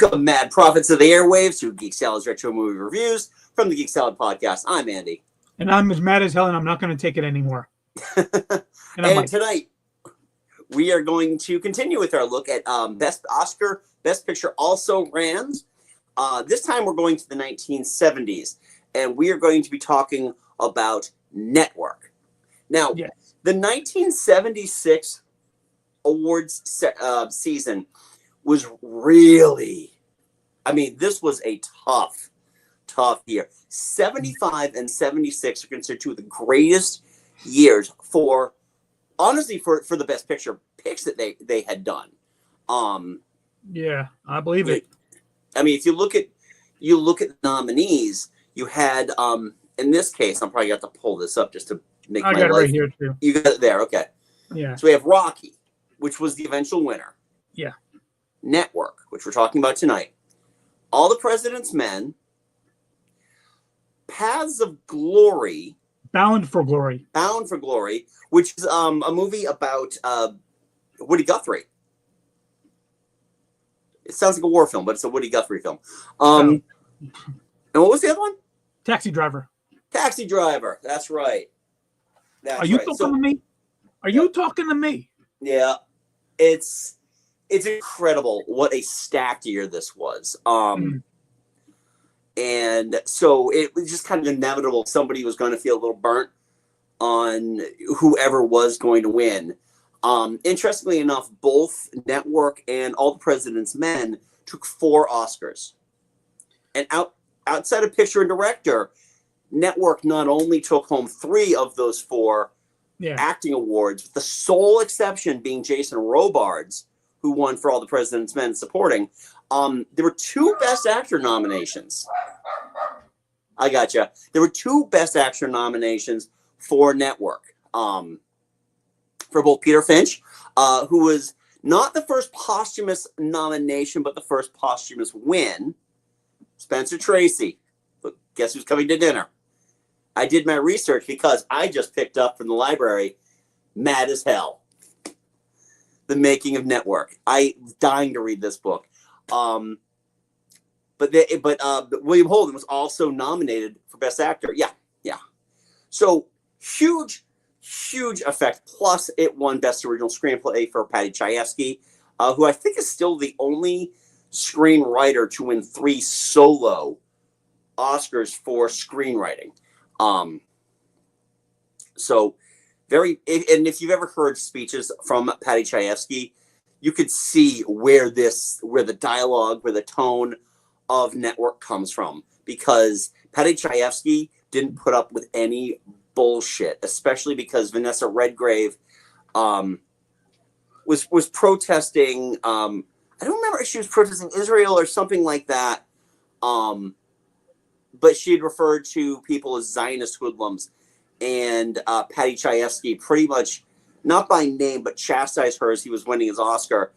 Welcome, Mad Prophets of the Airwaves, to Geek Salad's Retro Movie Reviews from the Geek Salad Podcast. I'm Andy. And I'm as mad as hell, and I'm not going to take it anymore. And tonight, we are going to continue with our look at Best Oscar, Best Picture Also Rans. This time, we're going to the 1970s, and we are going to be talking about Network. Now, yes. The 1976 awards season was really, this was a tough year. 75 and 76 are considered two of the greatest years for the Best Picture picks that they had done. Yeah, I believe it. If you look at the nominees, you had in this case, I'm probably going to have to pull this up just to make my life. I got it right here too. You got it there, okay. Yeah. So we have Rocky, which was the eventual winner. Yeah. Network, which we're talking about tonight. All the President's Men. Paths of Glory. Bound for Glory, which is a movie about Woody Guthrie. It sounds like a war film, but it's a Woody Guthrie film. And what was the other one? Taxi Driver. That's right. Are you talking to me? Are you talking to me? Yeah. It's incredible what a stacked year this was. And so it was just kind of inevitable somebody was going to feel a little burnt on whoever was going to win. Interestingly enough, both Network and All the President's Men took 4 Oscars. And outside of picture and director, Network not only took home 3 of those 4 acting awards, with the sole exception being Jason Robards, who won for All the President's Men supporting. There were 2 Best Actor nominations. I gotcha. There were 2 Best Actor nominations for Network. For both Peter Finch, who was not the first posthumous nomination, but the first posthumous win. Spencer Tracy. Look, guess who's coming to dinner? I did my research because I just picked up from the library Mad as Hell. The Making of Network. I'm dying to read this book. But William Holden was also nominated for Best Actor. Yeah. So huge effect. Plus, it won Best Original Screenplay for Paddy Chayefsky, who I think is still the only screenwriter to win 3 solo Oscars for screenwriting. So and if you've ever heard speeches from Paddy Chayefsky, you could see where the dialogue, where the tone of Network comes from, because Paddy Chayefsky didn't put up with any bullshit, especially because Vanessa Redgrave was protesting. I don't remember if she was protesting Israel or something like that. But she had referred to people as Zionist hoodlums, and Paddy Chayefsky pretty much, not by name, but chastised her as he was winning his Oscar,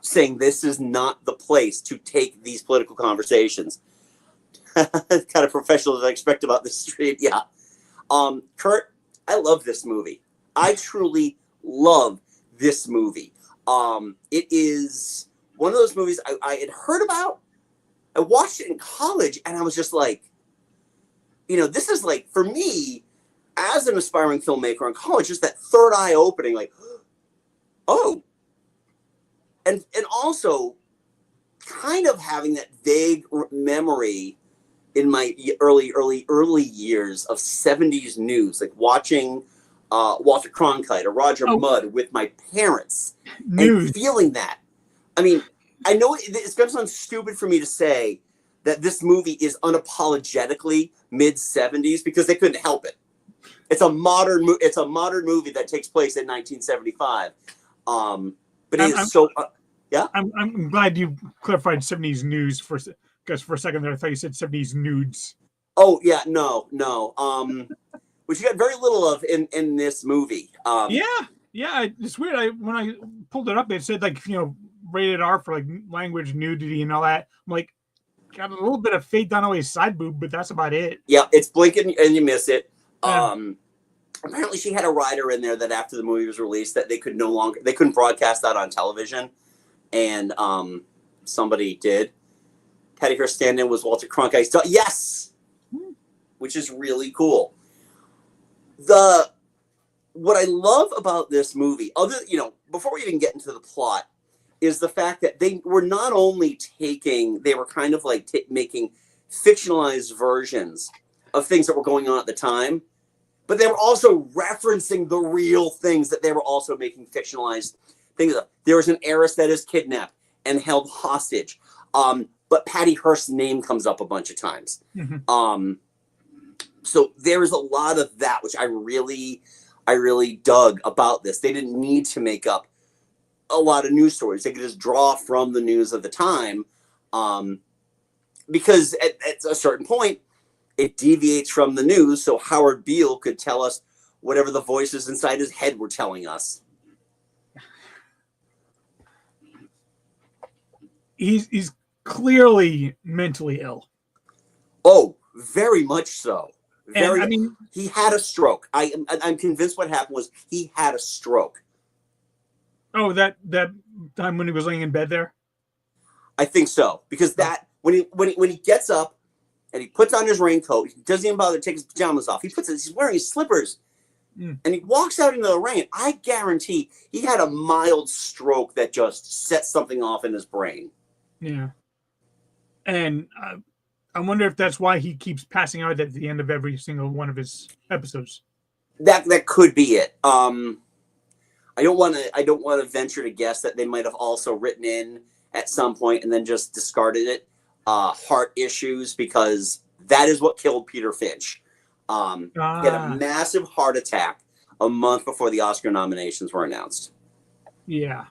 saying this is not the place to take these political conversations. Kind of professional as I expect about this street. Yeah. Kurt, I love this movie. I truly love this movie. It is one of those movies I had heard about. I watched it in college, and I was just like, this is like, for me, as an aspiring filmmaker in college, just that third eye opening, like, oh. And also kind of having that vague memory in my early years of 70s news, like watching Walter Cronkite or Roger Mudd with my parents and feeling that. I know it's going to sound stupid for me to say that this movie is unapologetically mid-70s because they couldn't help it. It's a modern movie that takes place in 1975. But it is so. Yeah. I'm glad you clarified 70s news because for a second there I thought you said 70s nudes. Oh yeah, no. Which you got very little of in this movie. Yeah. It's weird. When I pulled it up, it said rated R for language nudity and all that. I'm like, got a little bit of Faye Dunaway's side boob, but that's about it. Yeah, it's blinking and you miss it. Apparently she had a rider in there that after the movie was released that they couldn't broadcast that on television. And somebody did. Patty Hearst stand-in was Walter Cronkite's daughter. Yes, which is really cool. What I love about this movie, before we even get into the plot, is the fact that they were not only they were kind of like making fictionalized versions of things that were going on at the time, but they were also referencing the real things that they were also making fictionalized things of. There was an heiress that is kidnapped and held hostage, but Patty Hearst's name comes up a bunch of times. Mm-hmm. So there is a lot of that, which I really dug about this. They didn't need to make up a lot of news stories. They could just draw from the news of the time, because at a certain point, it deviates from the news, so Howard Beale could tell us whatever the voices inside his head were telling us. He's clearly mentally ill. Oh, very much so. And, he had a stroke. I'm convinced what happened was he had a stroke. Oh, that time when he was laying in bed there? I think so, because when he gets up and he puts on his raincoat, he doesn't even bother to take his pajamas off. He's wearing his slippers, and he walks out into the rain. I guarantee he had a mild stroke that just set something off in his brain. Yeah, and I wonder if that's why he keeps passing out at the end of every single one of his episodes. That could be it. I don't want to venture to guess that they might have also written in at some point and then just discarded it. Heart issues, because that is what killed Peter Finch. He had a massive heart attack a month before the Oscar nominations were announced. Yeah.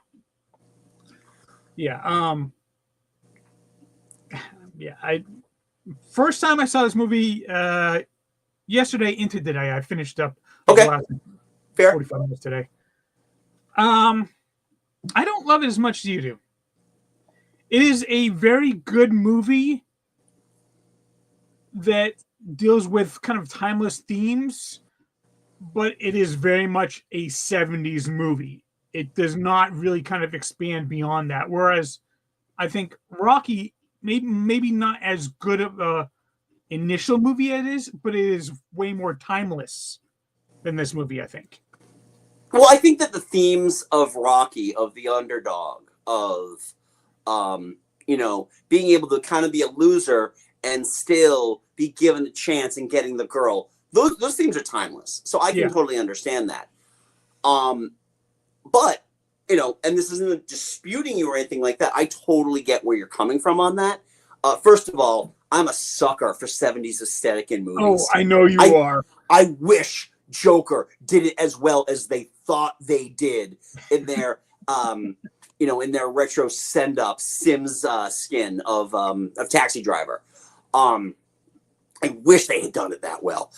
First time I saw this movie yesterday into today. I finished up the last 45 minutes today. I don't love it as much as you do. It is a very good movie that deals with kind of timeless themes, but it is very much a 70s movie. It does not really kind of expand beyond that. Whereas I think Rocky, maybe not as good of a initial movie it is, but it is way more timeless than this movie, I think. Well, I think that the themes of Rocky, of the underdog, of being able to kind of be a loser and still be given a chance in getting the girl, those themes are timeless. So I can totally understand that. But, and this isn't disputing you or anything like that. I totally get where you're coming from on that. First of all, I'm a sucker for 70s aesthetic in movies. Oh, I know you are. I wish Joker did it as well as they thought they did in their in their retro send-up Sims skin of Taxi Driver. I wish they had done it that well.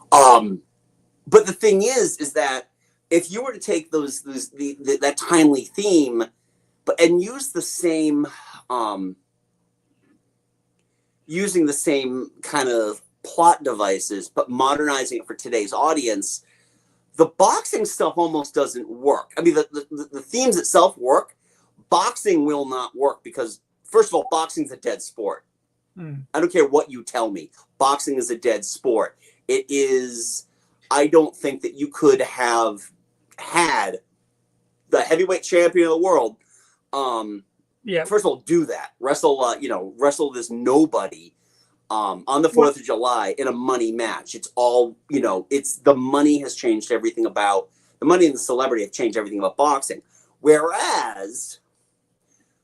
But the thing is that if you were to take that timely theme, and use the same using the same kind of plot devices, but modernizing it for today's audience, the boxing stuff almost doesn't work. I mean, the themes itself work. Boxing will not work because, first of all, boxing's a dead sport. I don't care what you tell me. Boxing is a dead sport. It is. I don't think that you could have had the heavyweight champion of the world. First of all, do that. Wrestle this nobody on the 4th of July in a money match. It's all, it's the money has changed everything about the money and the celebrity have changed everything about boxing. Whereas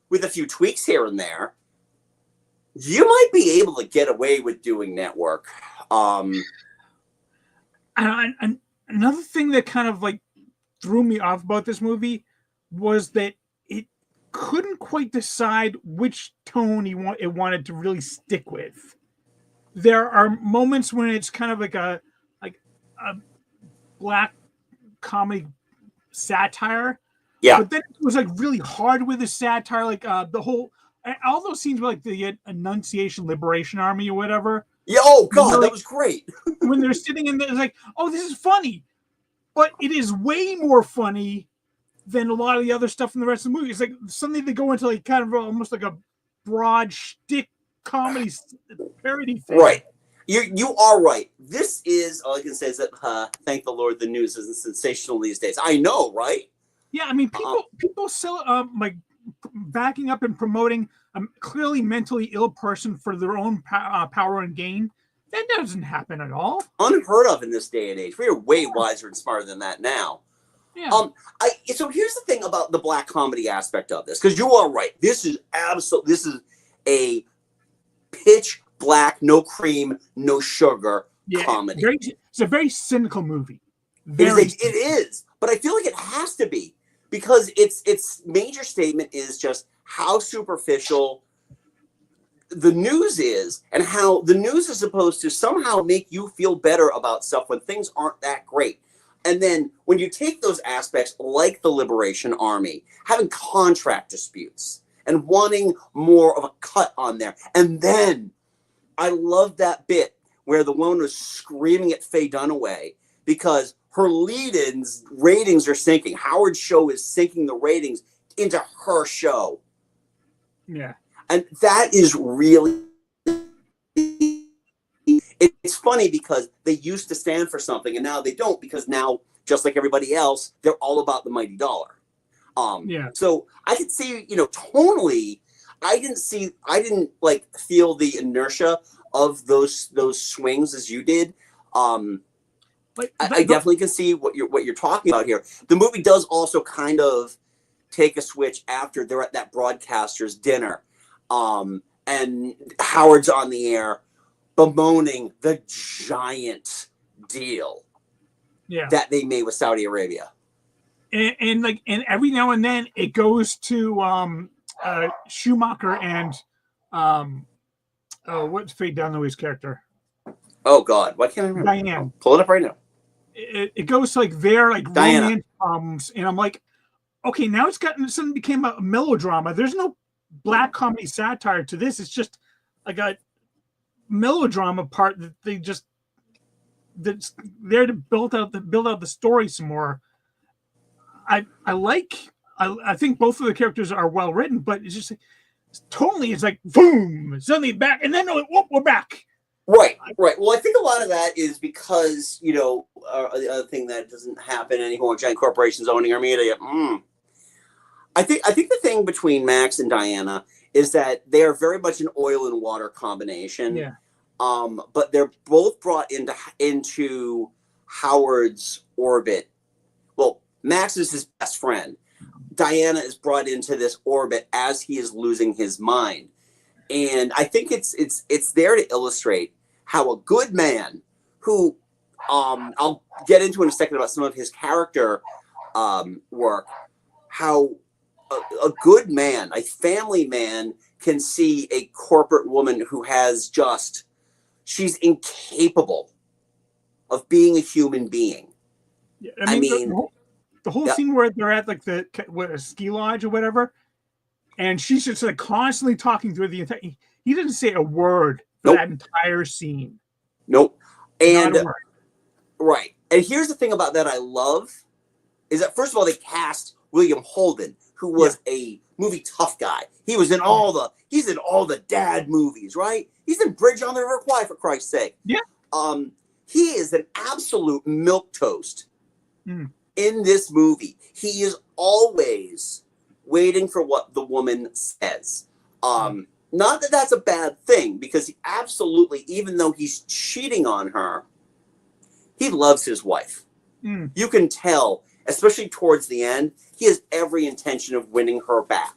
with a few tweaks here and there, you might be able to get away with doing network. And another thing that kind of like threw me off about this movie was that it couldn't quite decide which tone it wanted to really stick with. There are moments when it's kind of like a black comedy satire. Yeah. But then it was like really hard with the satire, like all those scenes were like the Annunciation Liberation Army or whatever. Yeah. Oh God, that was great. When they're sitting in there, it's like, oh, this is funny, but it is way more funny than a lot of the other stuff in the rest of the movie. It's like suddenly they go into like kind of almost like a broad shtick comedy parody thing. Right. You are right. This is all I can say is that thank the Lord the news isn't sensational these days. I know, right? Yeah, I mean, people sell like backing up and promoting a clearly mentally ill person for their own power and gain. That doesn't happen at all. Unheard of in this day and age. We are way wiser and smarter than that now. Yeah. So here's the thing about the black comedy aspect of this, because you are right. This is a pitch black, no cream, no sugar comedy. It's a very cynical movie. It is, but I feel like it has to be, because its major statement is just how superficial the news is, and how the news is supposed to somehow make you feel better about stuff when things aren't that great. And then when you take those aspects like the Liberation Army, having contract disputes and wanting more of a cut on there. And then I love that bit where the woman was screaming at Faye Dunaway because her lead-ins ratings are sinking. Howard's show is sinking the ratings into her show. Yeah. And that is really, it's funny because they used to stand for something and now they don't, because now, just like everybody else, they're all about the mighty dollar. So I could see, tonally, I didn't like feel the inertia of those swings as you did. I definitely can see what you're talking about here. The movie does also kind of take a switch after they're at that broadcaster's dinner. And Howard's on the air bemoaning the giant deal that they made with Saudi Arabia. And every now and then it goes to Schumacher and what's Faye Dunaway's character? Oh God, why can't I remember? Diane. Pull it up right now. It goes to like their like romance problems, and I'm like, okay, now it's suddenly became a melodrama. There's no black comedy satire to this. It's just like a melodrama part that that's there to build out the story some more. I think both of the characters are well written, but it's just totally, it's like boom, suddenly back, and then we're back. Right. Well, I think a lot of that is because the other thing that doesn't happen anymore, giant corporations owning our media. I think the thing between Max and Diana is that they are very much an oil and water combination. Yeah. But they're both brought into Howard's orbit. Well, Max is his best friend. Diana is brought into this orbit as he is losing his mind. And I think it's there to illustrate how a good man, who I'll get into in a second about some of his character work, how a good man, a family man, can see a corporate woman who has she's incapable of being a human being. Yeah, I mean the whole scene where they're at like a ski lodge or whatever, and she's just like constantly talking through the entire. He doesn't say a word for that entire scene. Nope. And not a word. Right. And here's the thing about that I love is that first of all they cast William Holden, who was a movie tough guy. He was in he's in all the dad movies, right? He's in Bridge on the River Kwai, for Christ's sake. Yeah. He is an absolute milquetoast in this movie. He is always waiting for what the woman says. Not that that's a bad thing, because he absolutely, even though he's cheating on her, he loves his wife. You can tell, especially towards the end, he has every intention of winning her back.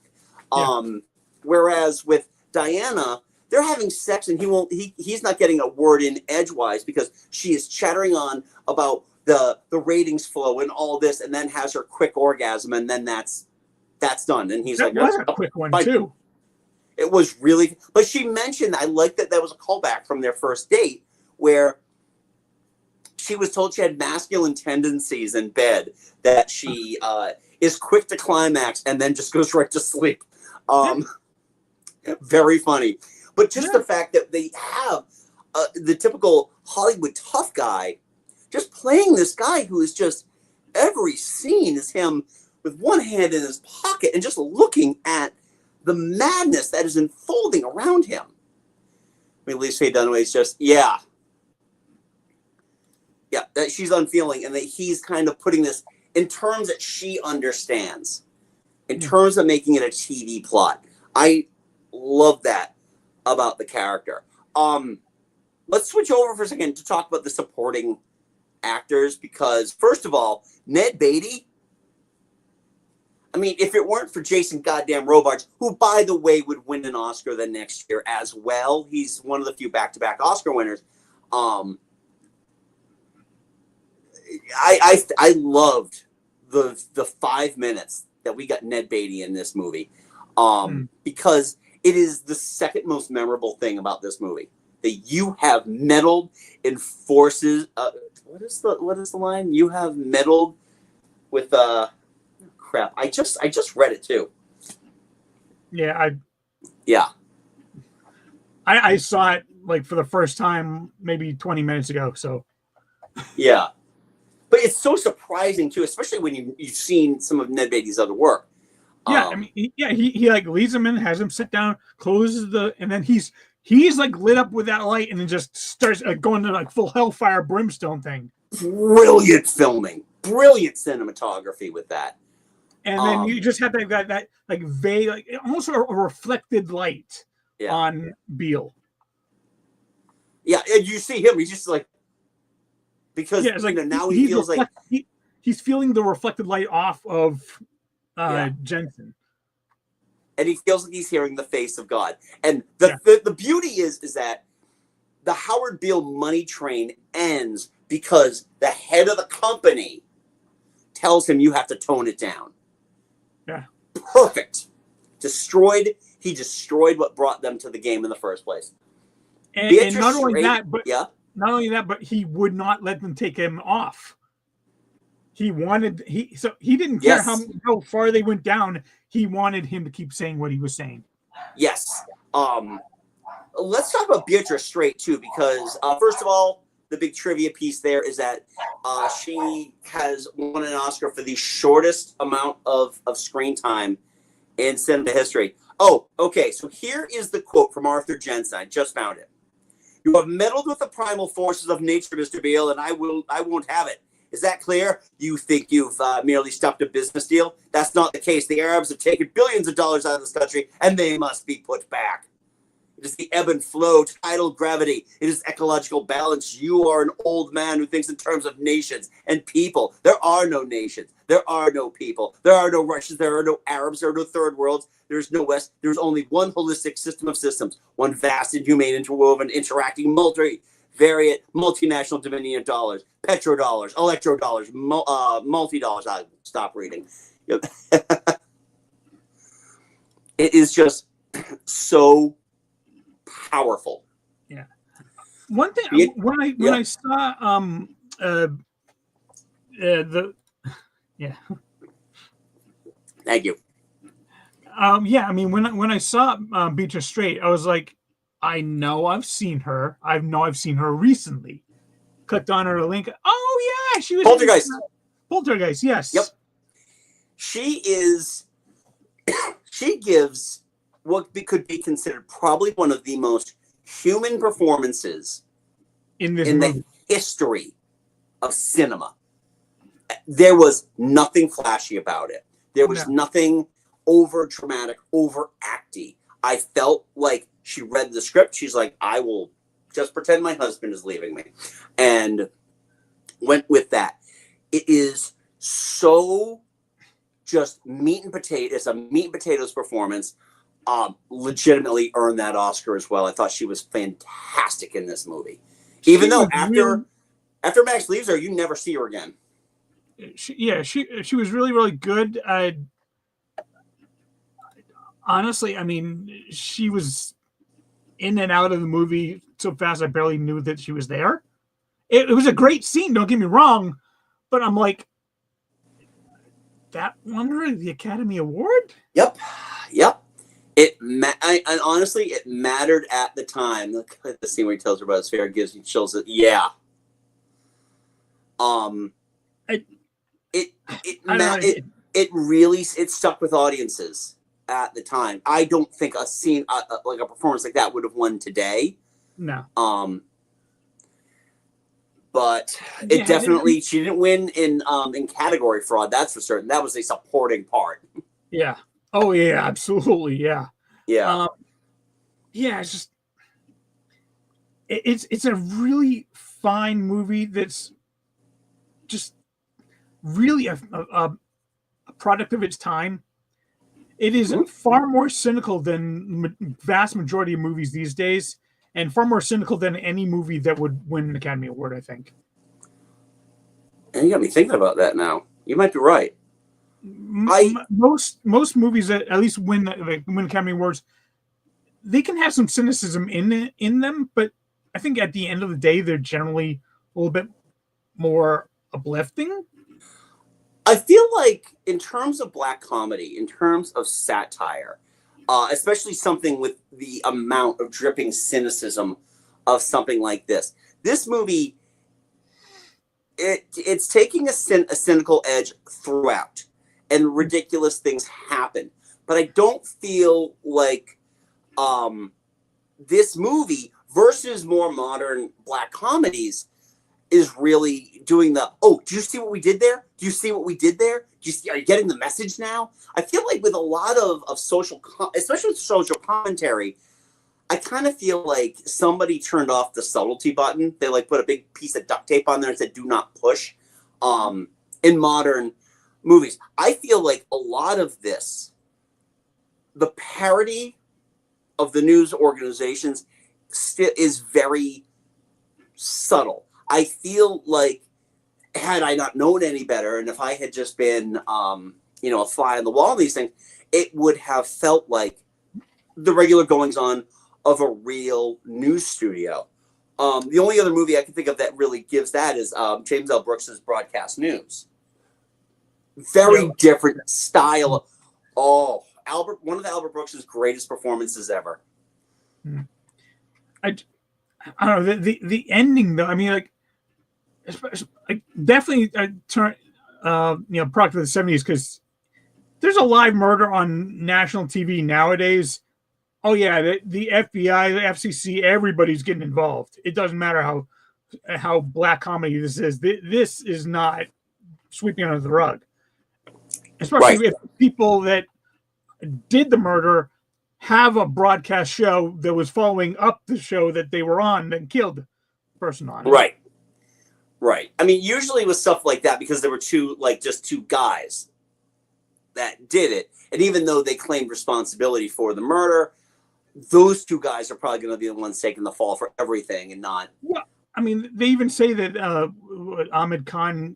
Whereas with Diana, they're having sex and he's not getting a word in edgewise because she is chattering on about the ratings flow and all this, and then has her quick orgasm, and then that's done. And he's that was a quick one too. It was really, but she mentioned, I like that was a callback from their first date where she was told she had masculine tendencies in bed, that she is quick to climax and then just goes right to sleep. Very funny. But just the fact that they have the typical Hollywood tough guy just playing this guy who is just, every scene is him with one hand in his pocket and just looking at the madness that is unfolding around him. I mean, Lisa Faye Dunaway's just, that she's unfeeling, and that he's kind of putting this in terms that she understands, in terms of making it a TV plot. I love that about the character. Let's switch over for a second to talk about the supporting actors, because first of all, Ned Beatty, I mean, if it weren't for Jason goddamn Robards, who, by the way, would win an Oscar the next year as well. He's one of the few back-to-back Oscar winners. I loved the 5 minutes that we got Ned Beatty in this movie, because it is the second most memorable thing about this movie, that you have meddled in forces. What is the line? You have meddled with crap. I just read it too. Yeah, I saw it like for the first time maybe 20 minutes ago. So yeah, but it's so surprising too, especially when you've seen some of Ned Beatty's other work. Yeah, I mean, he like leads him in, has him sit down, closes and then he's like lit up with that light, and then just starts going to like full hellfire brimstone thing. Brilliant filming, brilliant cinematography with that. And then you just have that like vague, like almost a reflected light on Beale. Yeah, and you see him; he's just like, because like, now he feels like he's feeling the reflected light off of Jensen, and he feels like he's hearing the face of God. And the beauty is that the Howard Beale money train ends because the head of the company tells him you have to tone it down. Yeah. Perfect. He destroyed what brought them to the game in the first place. And not only that, but he would not let them take him off. He didn't care how far they went down. He wanted him to keep saying what he was saying. Yes. Let's talk about Beatrice Straight too, because first of all, the big trivia piece there is that she has won an Oscar for the shortest amount of screen time in cinema history. Oh, okay. So here is the quote from Arthur Jensen. I just found it. "You have meddled with the primal forces of nature, Mr. Beale, and I won't have it. Is that clear? You think you've merely stopped a business deal? That's not the case. The Arabs have taken billions of dollars out of this country, and they must be put back. It is the ebb and flow, tidal gravity. It is ecological balance. You are an old man who thinks in terms of nations and people. There are no nations. There are no people. There are no Russians. There are no Arabs. There are no third worlds. There's no West. There's only one holistic system of systems, one vast, inhumane, interwoven, interacting, multivariate, multinational dominion of dollars, petrodollars, electrodollars, multi-dollars." I'll stop reading. It is just so powerful. Yeah. One thing when I saw Thank you. I mean when I saw Beatrice Straight, I was like, I know I've seen her. I've seen her recently. Clicked on her link. Oh yeah, she was Poltergeist. Poltergeist, yes. Yep. She gives what could be considered probably one of the most human performances in the history of cinema. There was nothing flashy about it. There was nothing over dramatic, over acty. I felt like she read the script. She's like, I will just pretend my husband is leaving me, and went with that. It is so just meat and potatoes. It's a meat and potatoes performance. Legitimately earned that Oscar as well. I thought she was fantastic in this movie. Even though after Max leaves her, you never see her again. She was really, really good. Honestly, I mean, she was in and out of the movie so fast I barely knew that she was there. It was a great scene, don't get me wrong, but I'm like, that won her the Academy Award? Yep. And honestly, it mattered at the time. Look at the scene where he tells her about his favorite, gives me chills. Yeah. It really stuck with audiences. at the time. I don't think a scene like a performance like that would have won today. No. But it definitely, she didn't win in category fraud. That's for certain. That was a supporting part. Yeah. Oh yeah, absolutely. Yeah. Yeah. Yeah. It's just, it's a really fine movie. That's just really a product of its time. It is far more cynical than vast majority of movies these days, and far more cynical than any movie that would win an Academy Award, I think. And you got me thinking about that now. You might be right. Most movies that at least win Academy Awards, they can have some cynicism in them, but I think at the end of the day, they're generally a little bit more uplifting. I feel like in terms of black comedy, in terms of satire, especially something with the amount of dripping cynicism of something like this movie, it's taking a cynical edge throughout, and ridiculous things happen. But I don't feel like this movie versus more modern black comedies is really doing the, oh, do you see what we did there? Do you see what we did there? Are you getting the message now? I feel like with a lot of social, especially with social commentary, I kind of feel like somebody turned off the subtlety button. They like put a big piece of duct tape on there and said, do not push, in modern movies. I feel like a lot of this, the parody of the news organizations is very subtle. I feel like had I not known any better, and if I had just been, a fly on the wall on these things, it would have felt like the regular goings-on of a real news studio. The only other movie I can think of that really gives that is James L. Brooks's Broadcast News. Very different style. Oh, one of Albert Brooks's greatest performances ever. I don't know the ending though. I mean, like definitely product of the 70s, because there's a live murder on national TV nowadays. Oh yeah, the FBI, the FCC, everybody's getting involved. It doesn't matter how black comedy this is. This is not sweeping under the rug, especially if people that did the murder have a broadcast show that was following up the show that they were on that killed the person on it. Right. I mean, usually with stuff like that, because there were just two guys that did it, and even though they claimed responsibility for the murder, those two guys are probably going to be the ones taking the fall for everything and not. Well, I mean, they even say that Ahmed Khan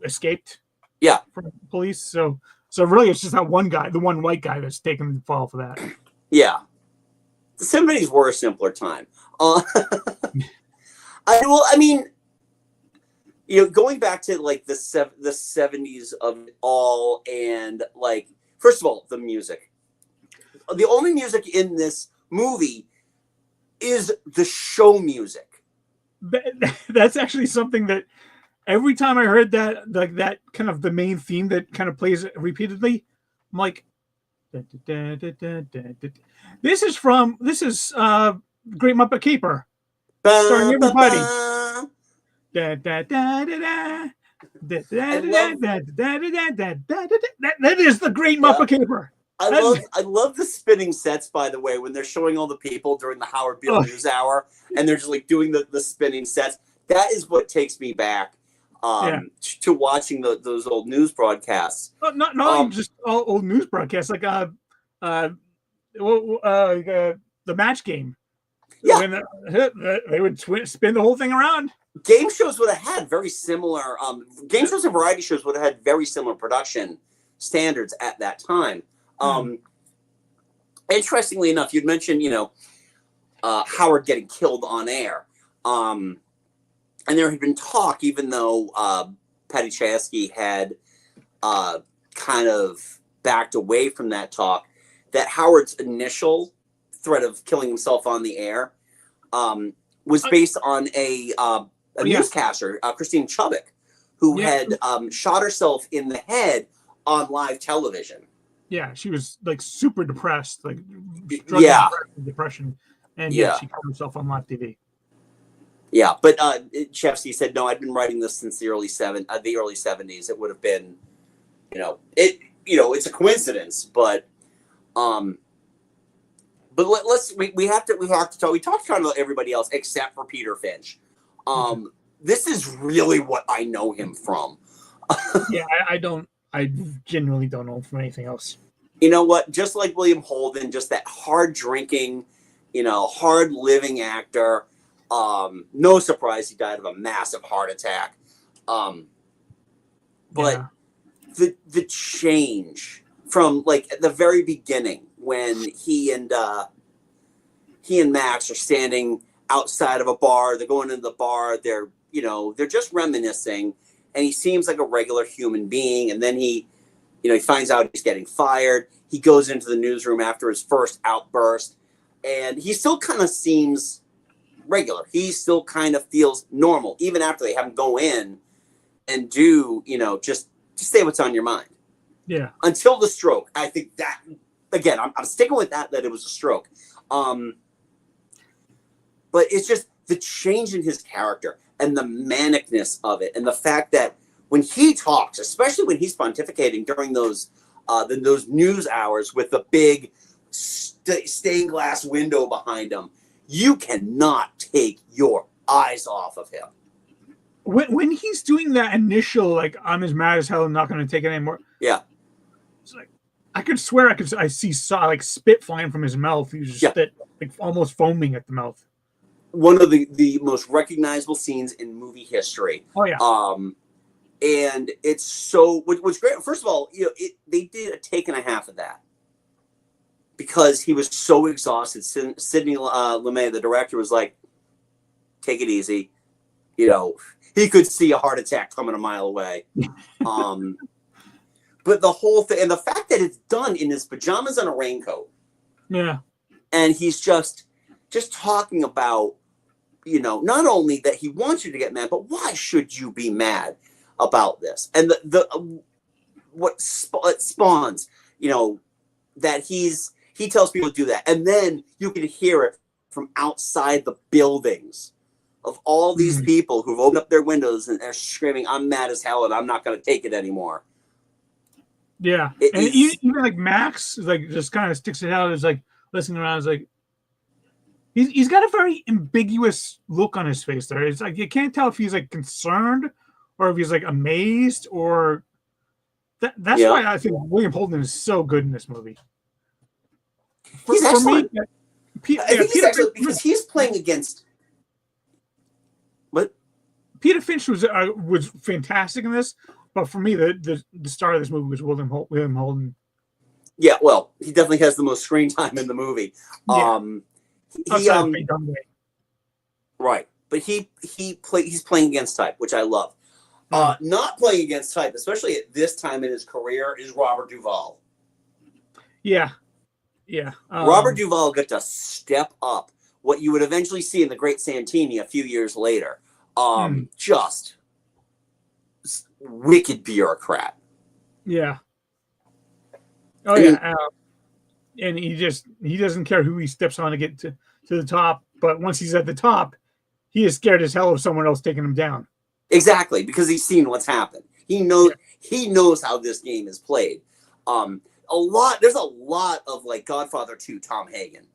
escaped. Yeah. From police. So really, it's just that one guy, the one white guy, that's taking the fall for that. Yeah. The 70s were a simpler time. Going back to like the 70s of it all, and like, first of all, the music. The only music in this movie is the show music. That's actually something that every time I heard that, like that kind of the main theme that kind of plays repeatedly, I'm like, this is Great Muppet Caper, starring everybody. That is the Great Muppet Caper. I love the spinning sets, by the way, when they're showing all the people during the Howard Beale News Hour, and they're just like doing the spinning sets. That is what takes me back to watching those old news broadcasts. Not just all old news broadcasts, like the Match Game. Yeah, when they would spin the whole thing around. Game shows would have had very similar. Game shows and variety shows would have had very similar production standards at that time. Interestingly enough, you'd mentioned, Howard getting killed on air. And there had been talk, even though Patty Chayefsky had kind of backed away from that talk, that Howard's initial threat of killing himself on the air was based on a newscaster, Christine Chubbuck, who had shot herself in the head on live television. Yeah, she was like super depressed, like struggling Yeah, with depression, and yet yeah, she killed herself on live TV. yeah. But Chefsky said, no, I've been writing this since the early 70s. It would have been, it's a coincidence, but um, we have to talk. We talked kind of about everybody else except for Peter Finch. Okay. This is really what I know him from. Yeah, I genuinely don't know from anything else. You know what? Just like William Holden, just that hard drinking, hard living actor. No surprise he died of a massive heart attack. But Yeah. the change from like at the very beginning when he and Max are standing outside of a bar, they're going into the bar, they're just reminiscing, and he seems like a regular human being, and then he finds out he's getting fired. He goes into the newsroom after his first outburst, and he still kind of seems regular. He still kind of feels normal, even after they have him go in and do, just say what's on your mind. Yeah. Until the stroke. I think that, again, I'm sticking with that it was a stroke. But it's just the change in his character and the manicness of it, and the fact that when he talks, especially when he's pontificating during those news hours with the big stained glass window behind him, you cannot take your eyes off of him. When he's doing that initial, like, I'm as mad as hell, I'm not going to take it anymore. Yeah. It's like, I could swear I see like spit flying from his mouth. He was just like almost foaming at the mouth. One of the most recognizable scenes in movie history. Oh yeah. And it's so what's great. First of all, they did a take and a half of that because he was so exhausted. Sidney Lumet, the director, was like, "Take it easy." He could see a heart attack coming a mile away. But the whole thing, and the fact that it's done in his pajamas and a raincoat. Yeah. And he's just talking about, not only that he wants you to get mad, but why should you be mad about this? And what spawns, that he tells people to do that. And then you can hear it from outside the buildings of all these people who've opened up their windows and are screaming, "I'm mad as hell and I'm not going to take it anymore." Yeah. And even like Max, like, just kind of sticks it out. Is like listening around. Is like, he's got a very ambiguous look on his face there. It's like you can't tell if he's like concerned or if he's like amazed, or that's why I think William Holden is so good in this movie. He's excellent. I think he's excellent because he's playing against. What? Peter Finch was fantastic in this, but for me, the star of this movie was William Holden. Yeah, well, he definitely has the most screen time in the movie. Yeah. Right, but he's playing against type, which I love. Not playing against type, especially at this time in his career, is Robert Duvall. Yeah, yeah. Robert Duvall got to step up what you would eventually see in The Great Santini a few years later. Just wicked bureaucrat. Yeah. Oh yeah. And he doesn't care who he steps on to get to the top. But once he's at the top, he is scared as hell of someone else taking him down. Exactly, because he's seen what's happened. He knows how this game is played. There's a lot of like Godfather 2 Tom Hagen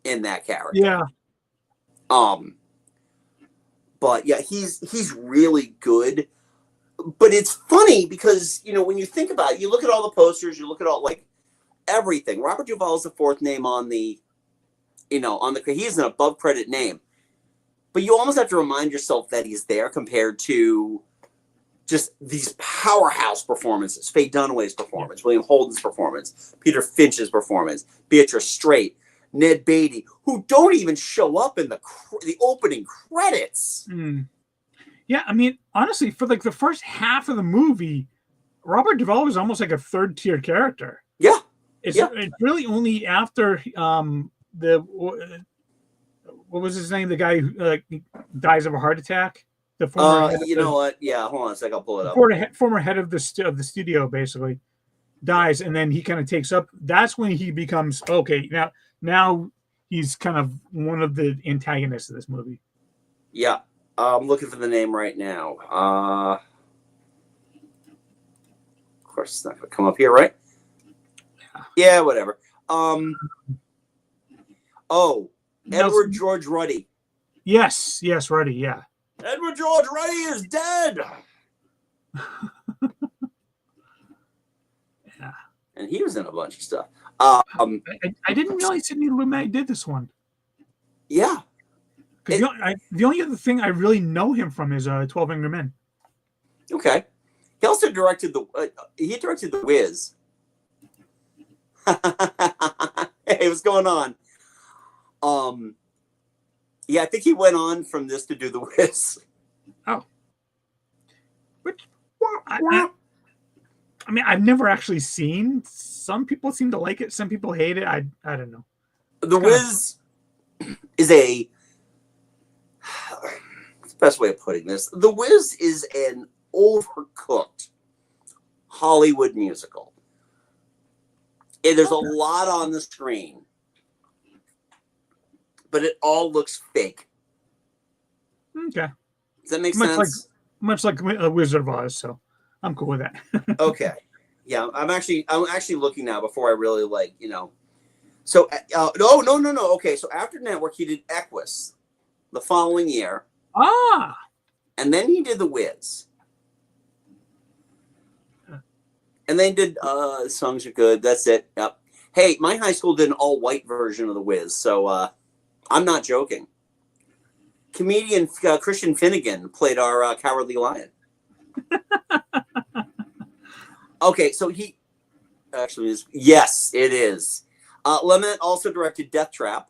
in that character. Yeah. But yeah, he's really good. But it's funny because, when you think about it, you look at all the posters, you look at all like everything. Robert Duvall is the fourth name on the he's an above credit name. But you almost have to remind yourself that he's there compared to just these powerhouse performances. Faye Dunaway's performance, William Holden's performance, Peter Finch's performance, Beatrice Straight, Ned Beatty, who don't even show up in the opening credits. Yeah, I mean, honestly, for like the first half of the movie, Robert Duvall was almost like a third-tier character. Yeah. It's really only after what was his name? The guy who dies of a heart attack. The former what? Yeah, hold on a second. I'll pull it up. Former head of the studio, basically. dies, and then he kind of takes up. That's when he becomes okay. Now he's kind of one of the antagonists of this movie. Yeah, I'm looking for the name right now. Of course, it's not going to come up here, right? Yeah, whatever. Edward George Ruddy. Yes, Ruddy. Yeah. Edward George Ruddy is dead. Yeah. And he was in a bunch of stuff. I didn't realize Sidney Lumet did this one. Yeah. The only other thing I really know him from is 12 Angry Men. Okay. He also directed the Wiz. Hey, what's going on? Yeah, I think he went on from this to do the Wiz. Oh. I mean, I've never actually seen. Some people seem to like it. Some people hate it. I don't know. The Wiz is the best way of putting this. The Wiz is an overcooked Hollywood musical. And there's a lot on the screen, but it all looks fake. Okay. Does that make sense? Much like a Wizard of Oz, so I'm cool with that. Okay. Yeah, I'm actually looking now before I really So no. Okay, so after Network, he did Equus the following year. Ah. And then he did The Wiz. And they did Songs Are Good. That's it. Yep. Hey, my high school did an all-white version of The Wiz, so I'm not joking. Comedian Christian Finnegan played our Cowardly Lion. Okay, so he actually is. Yes, it is. Lumet also directed Death Trap,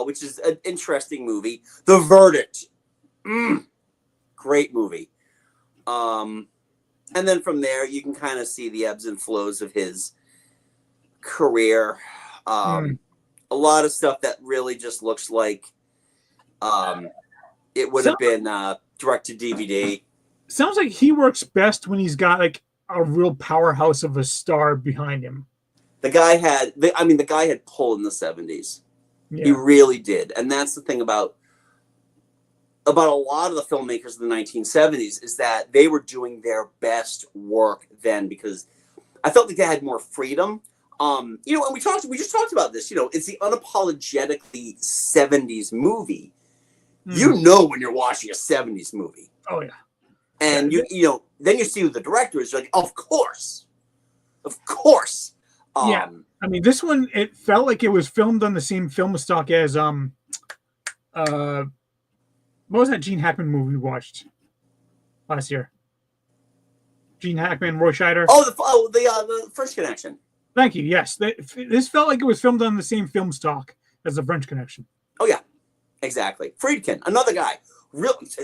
which is an interesting movie. The Verdict. Great movie. And then from there, you can kind of see the ebbs and flows of his career. A lot of stuff that really just looks like it would have been direct to DVD. Sounds like he works best when he's got like a real powerhouse of a star behind him. The guy had pull in the 70s. Yeah. He really did. And that's the thing about a lot of the filmmakers in the 1970s is that they were doing their best work then because I felt like they had more freedom. And we just talked about this, it's the unapologetically 70s movie. You know when you're watching a 70s movie. Oh yeah. And then you see the director is like, of course. Yeah. I mean, this one, it felt like it was filmed on the same film stock as what was that Gene Hackman movie we watched last year? Gene Hackman, Roy Scheider. The French Connection. Thank you. Yes, this felt like it was filmed on the same film stock as the French Connection. Oh yeah, exactly. Friedkin, another guy.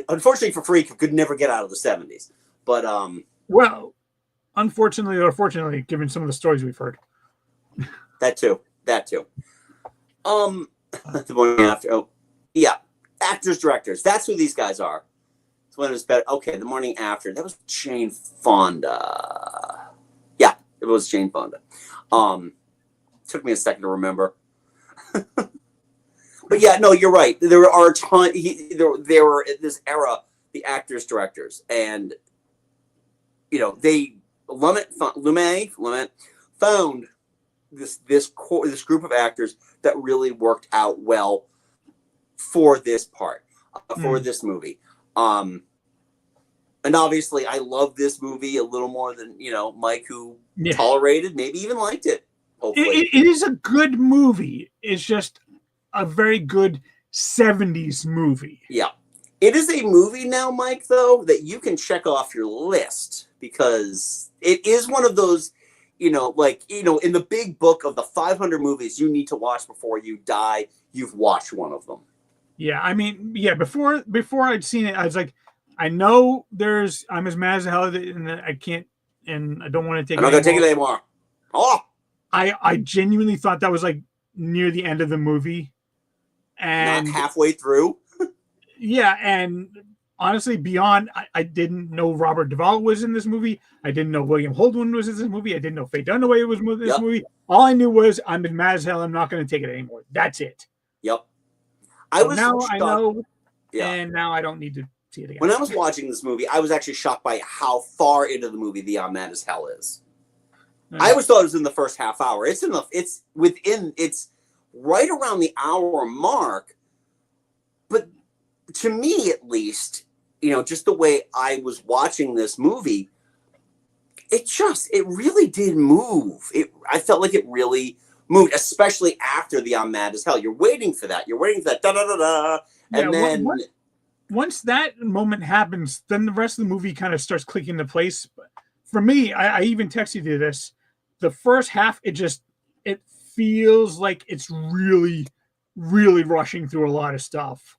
Unfortunately for Friedkin, could never get out of the 70s. But well, unfortunately or fortunately, given some of the stories we've heard. That too. The morning after. Oh, yeah. Actors, directors. That's who these guys are. It's when it was better. Okay, The Morning After. That was Jane Fonda. Yeah, it was Jane Fonda. Took me a second to remember. But yeah, no, you're right. There are a ton. There were at this era the actors, directors, and Lumet found this group of actors that really worked out well for this part, for this movie. And obviously I love this movie a little more than, Mike, who tolerated, maybe even liked it. Hopefully. It is a good movie. It's just a very good 70s movie. Yeah. It is a movie now, Mike, though, that you can check off your list because it is one of those, in the big book of the 500 movies you need to watch before you die, you've watched one of them. Yeah, I mean, before I'd seen it, I was like, I know I'm as mad as hell, and I can't, and I don't want to take. I'm not gonna take it anymore. Oh, I genuinely thought that was like near the end of the movie, and not halfway through. Yeah, and honestly, beyond, I didn't know Robert Duvall was in this movie. I didn't know William Holden was in this movie. I didn't know Faye Dunaway was in this Yep. movie. All I knew was I'm mad as hell. I'm not going to take it anymore. That's it. Yep. So now I know, Yeah. and now I don't need to see it again. When I was watching this movie, I was actually shocked by how far into the movie the I'm Mad as Hell is. I always thought it was in the first half hour. It's right around the hour mark. But to me, at least, just the way I was watching this movie, it really did move. I felt like it really moved, especially after the I'm Mad as Hell. You're waiting for that. You're waiting for that da da da da, and then once that moment happens, then the rest of the movie kind of starts clicking into place. For me, I even texted you this. The first half, it feels like it's really, really rushing through a lot of stuff.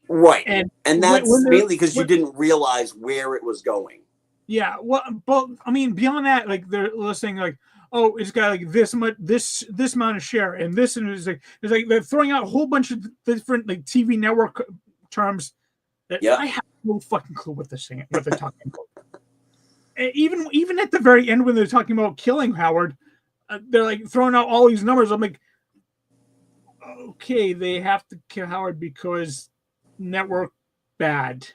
Right. And that's mainly because you didn't realize where it was going. Yeah. Well, but I mean, beyond that, like they're listening, like, oh, it's got like this much, this amount of share, and this, and it's like they're throwing out a whole bunch of different like TV network terms that I have no fucking clue what they're saying, what they're talking about. Even at the very end when they're talking about killing Howard, they're like throwing out all these numbers. I'm like, okay, they have to kill Howard because network bad,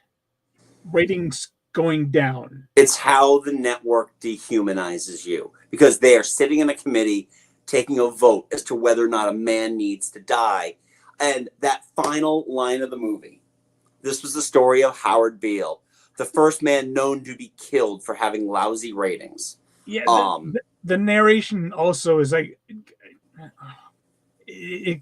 ratings going down. It's how the network dehumanizes you, because they are sitting in a committee taking a vote as to whether or not a man needs to die. And that final line of the movie, this was the story of Howard Beale, the first man known to be killed for having lousy ratings. Yeah, the narration also is like, it's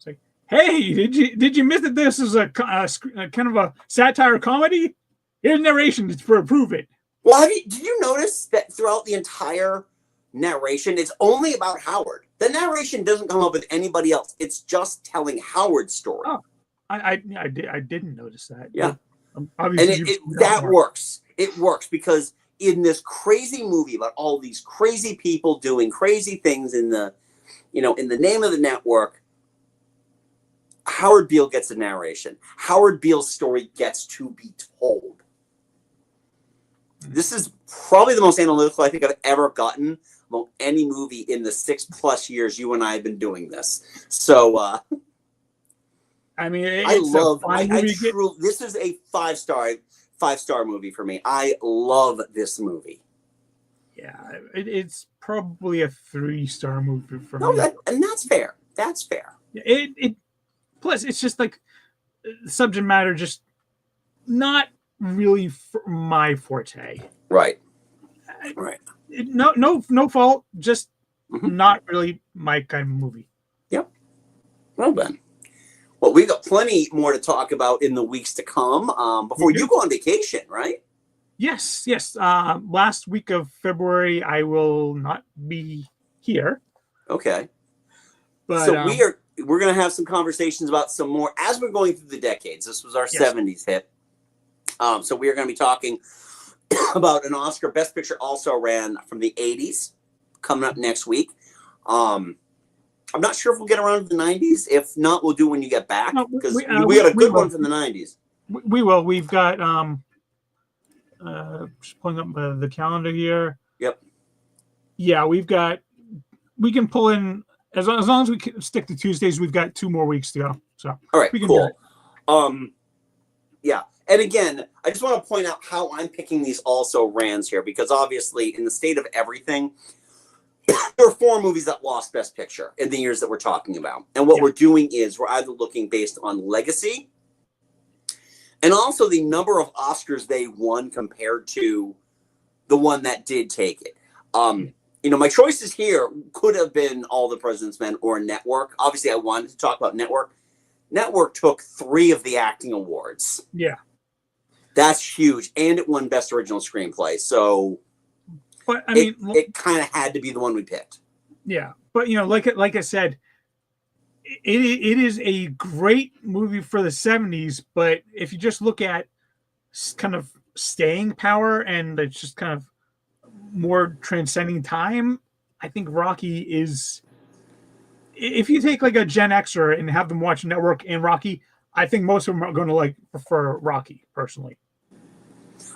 like, hey, did you miss that this is a kind of a satire comedy? Here's narration to prove it. Well, did you notice that throughout the entire narration, it's only about Howard? The narration doesn't come up with anybody else. It's just telling Howard's story. Oh, I didn't notice that. Yeah. Obviously, and that works. It works because in this crazy movie about all these crazy people doing crazy things in the name of the network, Howard Beale gets a narration. Howard Beale's story gets to be told. This is probably the most analytical I think I've ever gotten about any movie in the 6+ years you and I have been doing this. So, I mean, this is a 5-star movie for me. I love this movie. Yeah, it's probably a 3-star movie for me. And that's fair. That's fair. It plus it's just like subject matter, just not really my forte. Right. No fault, just not really my kind of movie. Yep. Well then. Well, we've got plenty more to talk about in the weeks to come before you go on vacation, right? Yes. Last week of February, I will not be here. Okay. But, so we're going to have some conversations about some more as we're going through the decades. This was our 70s hit. So we are going to be talking about an Oscar Best Picture also ran from the 80s coming up next week. I'm not sure if we'll get around to the 90s. If not, we'll do when you get back, because we got a good one from the 90s. We will. We've got just pulling up the calendar here. Yep. Yeah, we can pull in as long as we can stick to Tuesdays. We've got 2 more weeks to go. So all right, cool. Yeah. And again, I just want to point out how I'm picking these also rans here, because obviously in the state of everything, there are 4 movies that lost Best Picture in the years that we're talking about. And what we're doing is we're either looking based on legacy and also the number of Oscars they won compared to the one that did take it. My choices here could have been All the President's Men or Network. Obviously, I wanted to talk about Network. Network took 3 of the acting awards. Yeah. That's huge. And it won Best Original Screenplay. So... But I mean, it kind of had to be the one we picked. Yeah, but like I said, it is a great movie for the 70s. But if you just look at kind of staying power and it's just kind of more transcending time, I think Rocky is. If you take like a Gen Xer and have them watch Network and Rocky, I think most of them are going to prefer Rocky personally.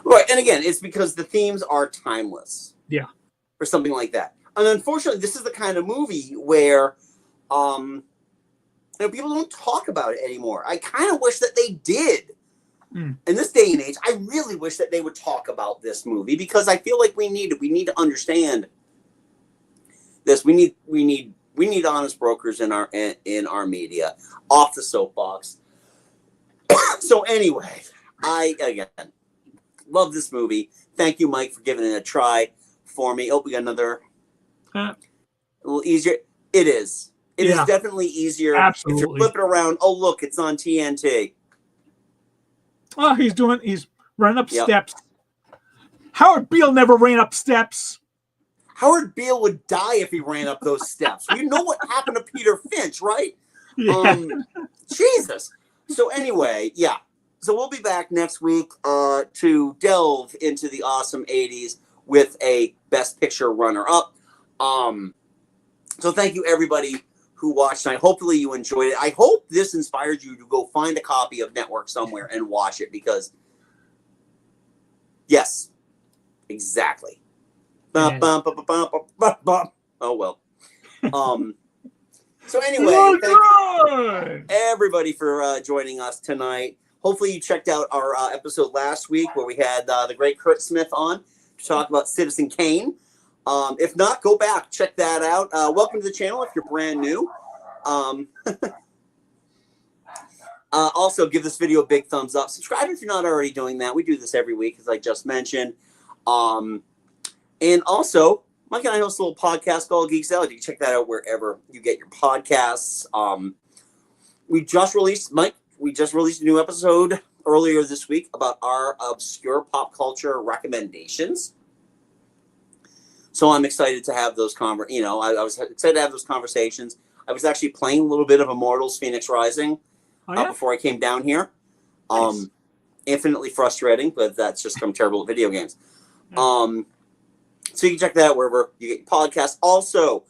Right, and again, it's because the themes are timeless. Yeah. Or something like that. And unfortunately, this is the kind of movie where people don't talk about it anymore. I kind of wish that they did. In this day and age, I really wish that they would talk about this movie because I feel like we need to understand this. We need honest brokers in our media, off the soapbox. So anyway, I again love this movie. Thank you, Mike, for giving it a try for me. Oh, we got another a little easier. It is. It is definitely easier. Absolutely. If you flip it around, oh look, it's on TNT. Oh, he's running up steps. Howard Beale never ran up steps. Howard Beale would die if he ran up those steps. You know what happened to Peter Finch, right? Yeah. Jesus. So anyway, yeah. So we'll be back next week to delve into the awesome 80s with a Best Picture runner-up. So thank you, everybody who watched tonight. Hopefully you enjoyed it. I hope this inspired you to go find a copy of Network somewhere and watch it because, yes, exactly. Yeah. Oh, well. So anyway, thank you everybody for joining us tonight. Hopefully you checked out our episode last week where we had the great Kurt Smith on to talk about Citizen Kane. If not, go back, check that out. Welcome to the channel if you're brand new. Also, give this video a big thumbs up. Subscribe if you're not already doing that. We do this every week, as I just mentioned. And also, Mike and I host a little podcast called Geek Salad. You can check that out wherever you get your podcasts. We just released a new episode earlier this week about our obscure pop culture recommendations. So I'm excited to have those I was excited to have those conversations. I was actually playing a little bit of Immortals Phoenix Rising before I came down here. Nice. Infinitely frustrating, but that's just I'm terrible at video games. So you can check that out wherever you get your podcasts. Also,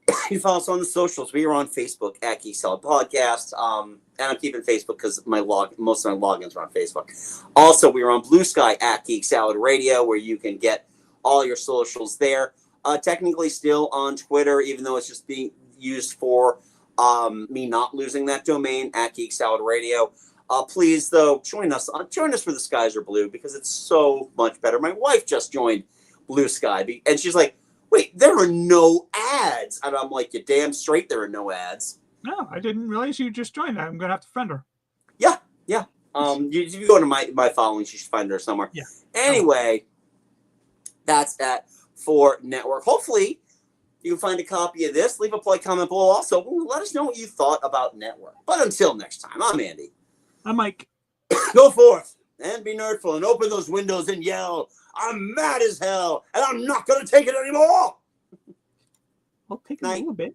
you can follow us on the socials. We are on Facebook at Geek Salad Podcast. And I'm keeping Facebook because most of my logins are on Facebook. Also, we are on Blue Sky at Geek Salad Radio, where you can get all your socials there. Technically still on Twitter, even though it's just being used for me not losing that domain at Geek Salad Radio. Please, though, join us for The Skies Are Blue because it's so much better. My wife just joined Blue Sky, and she's like, wait, there are no ads. And I'm like, you're damn straight there are no ads. No, I didn't realize you just joined that. I'm going to have to friend her. Yeah. If you go to my followings, you should find her somewhere. Yeah. Anyway, that's that for Network. Hopefully, you can find a copy of this. Leave a play comment below. Also, let us know what you thought about Network. But until next time, I'm Andy. I'm Mike. Go forth and be nerdful and open those windows and yell, I'm mad as hell, and I'm not going to take it anymore. I'll take it a little bit.